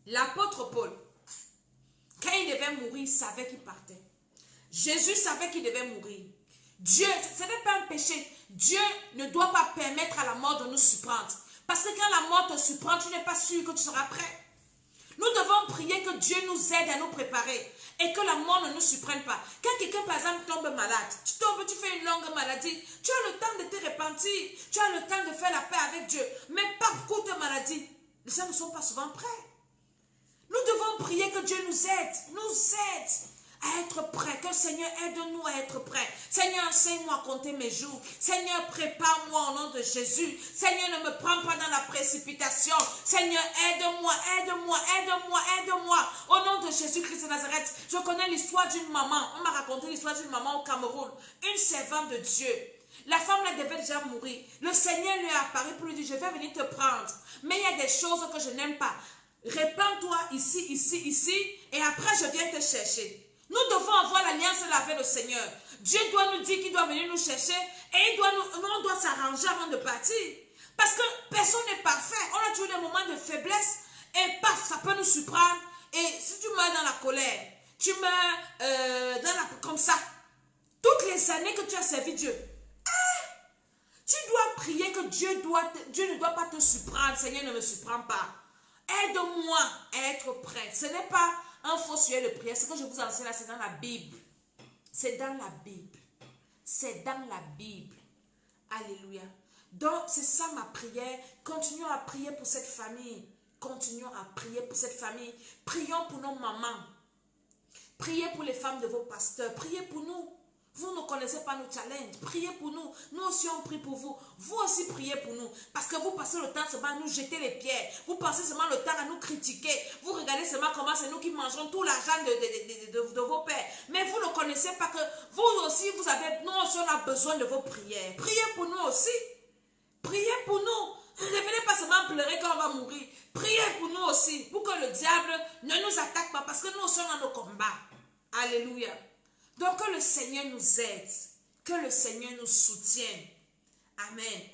l'apôtre Paul, quand il devait mourir, il savait qu'il partait. Jésus savait qu'il devait mourir. Dieu, ce n'est pas un péché. Dieu ne doit pas permettre à la mort de nous surprendre. Parce que quand la mort te surprend, tu n'es pas sûr que tu seras prêt. Nous devons prier que Dieu nous aide à nous préparer et que la mort ne nous surprenne pas. Quand quelqu'un, par exemple, tombe malade, tu tombes, tu fais une longue maladie, tu as le temps de te repentir, tu as le temps de faire la paix avec Dieu. Mais par courte maladie, les gens ne sont pas souvent prêts. Nous devons prier que Dieu nous aide à être prêts, que Seigneur aide-nous à être prêts. Seigneur, enseigne-moi à compter mes jours. Seigneur, prépare-moi au nom de Jésus. Seigneur, ne me prends pas dans la précipitation. Seigneur, aide-moi. Au nom de Jésus-Christ de Nazareth, je connais l'histoire d'une maman. On m'a raconté l'histoire d'une maman au Cameroun, une servante de Dieu. La femme là devait déjà mourir. Le Seigneur lui est apparu pour lui dire, je vais venir te prendre. Mais il y a des choses que je n'aime pas. Répands-toi ici, et après je viens te chercher. Nous devons avoir l'alliance avec le Seigneur. Dieu doit nous dire qu'il doit venir nous chercher et on doit s'arranger avant de partir. Parce que personne n'est parfait. On a toujours des moments de faiblesse et paf, ça peut nous surprendre. Et si tu meurs dans la colère, tu meurs comme ça, toutes les années que tu as servi Dieu, tu dois prier que Dieu ne doit pas te surprendre. Seigneur, ne me surprends pas. Aide-moi à être prêt. Ce n'est pas un faux sujet de prière. Ce que je vous enseigne là, c'est dans la Bible. C'est dans la Bible. C'est dans la Bible. Alléluia. Donc, c'est ça ma prière. Continuons à prier pour cette famille. Continuons à prier pour cette famille. Prions pour nos mamans. Priez pour les femmes de vos pasteurs. Priez pour nous. Vous ne connaissez pas nos challenges. Priez pour nous. Nous aussi, on prie pour vous. Vous aussi, priez pour nous. Parce que vous passez le temps seulement à nous jeter les pierres. Vous passez seulement le temps à nous critiquer. Vous regardez seulement comment c'est nous qui mangerons tout l'argent de vos pères. Mais vous ne connaissez pas que vous aussi, nous aussi, on a besoin de vos prières. Priez pour nous aussi. Priez pour nous. Ne venez pas seulement pleurer quand on va mourir. Priez pour nous aussi. Pour que le diable ne nous attaque pas. Parce que nous aussi, on a nos combats. Alléluia. Donc, que le Seigneur nous aide, que le Seigneur nous soutienne. Amen.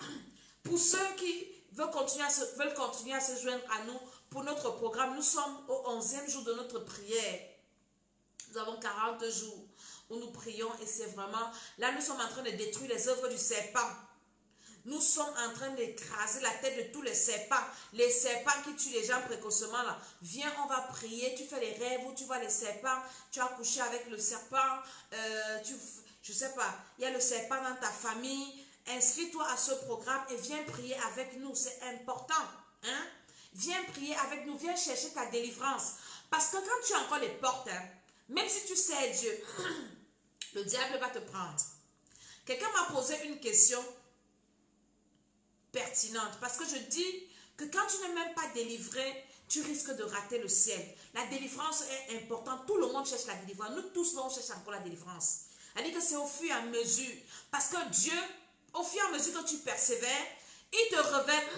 Pour ceux qui veulent continuer à se joindre à nous pour notre programme, nous sommes au 11e jour de notre prière. Nous avons 40 jours où nous prions et c'est vraiment... Là, nous sommes en train de détruire les œuvres du serpent. Nous sommes en train d'écraser la tête de tous les serpents. Les serpents qui tuent les gens précocement là. Viens, on va prier. Tu fais les rêves où tu vois les serpents. Tu as couché avec le serpent. Je sais pas. Il y a le serpent dans ta famille. Inscris-toi à ce programme et viens prier avec nous. C'est important. Hein? Viens prier avec nous. Viens chercher ta délivrance. Parce que quand tu as encore les portes, hein, même si tu sais Dieu, le diable va te prendre. Quelqu'un m'a posé une question pertinente, parce que je dis que quand tu n'es même pas délivré, tu risques de rater le ciel. La délivrance est importante. Tout le monde cherche la délivrance. Nous tous, on cherche encore la délivrance. C'est-à-dire que c'est au fur et à mesure. Parce que Dieu, au fur et à mesure que tu persévères, il te révèle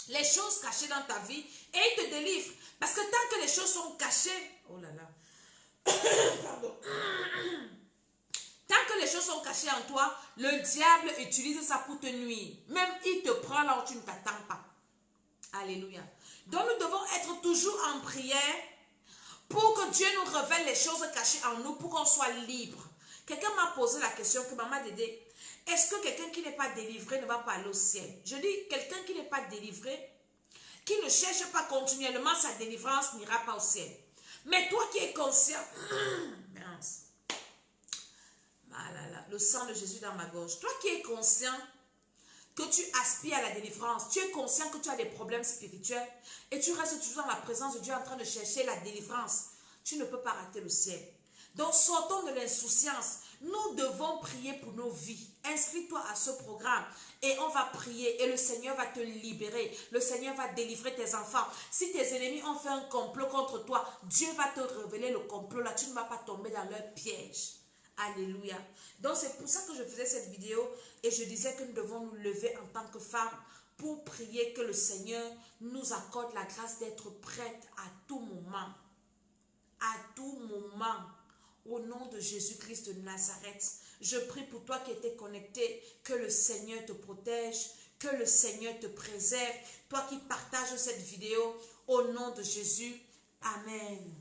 les choses cachées dans ta vie et il te délivre. Parce que tant que les choses sont cachées, oh là là, pardon. Tant que les choses sont cachées en toi, le diable utilise ça pour te nuire. Même il te prend là où tu ne t'attends pas. Alléluia. Donc nous devons être toujours en prière pour que Dieu nous révèle les choses cachées en nous, pour qu'on soit libre. Quelqu'un m'a posé la question que maman Dédé, est-ce que quelqu'un qui n'est pas délivré ne va pas aller au ciel? Je dis, quelqu'un qui n'est pas délivré, qui ne cherche pas continuellement sa délivrance, n'ira pas au ciel. Mais toi qui es conscient, mince. Ah là là, le sang de Jésus dans ma gorge. Toi qui es conscient que tu aspires à la délivrance, tu es conscient que tu as des problèmes spirituels et tu restes toujours dans la présence de Dieu en train de chercher la délivrance, tu ne peux pas rater le ciel. Donc sortons de l'insouciance. Nous devons prier pour nos vies. Inscris-toi à ce programme et on va prier et le Seigneur va te libérer. Le Seigneur va délivrer tes enfants. Si tes ennemis ont fait un complot contre toi, Dieu va te révéler le complot là. Tu ne vas pas tomber dans leur piège. Alléluia. Donc c'est pour ça que je faisais cette vidéo et je disais que nous devons nous lever en tant que femmes pour prier que le Seigneur nous accorde la grâce d'être prêtes à tout moment. À tout moment. Au nom de Jésus-Christ de Nazareth, je prie pour toi qui étais connecté, que le Seigneur te protège, que le Seigneur te préserve. Toi qui partages cette vidéo, au nom de Jésus, Amen.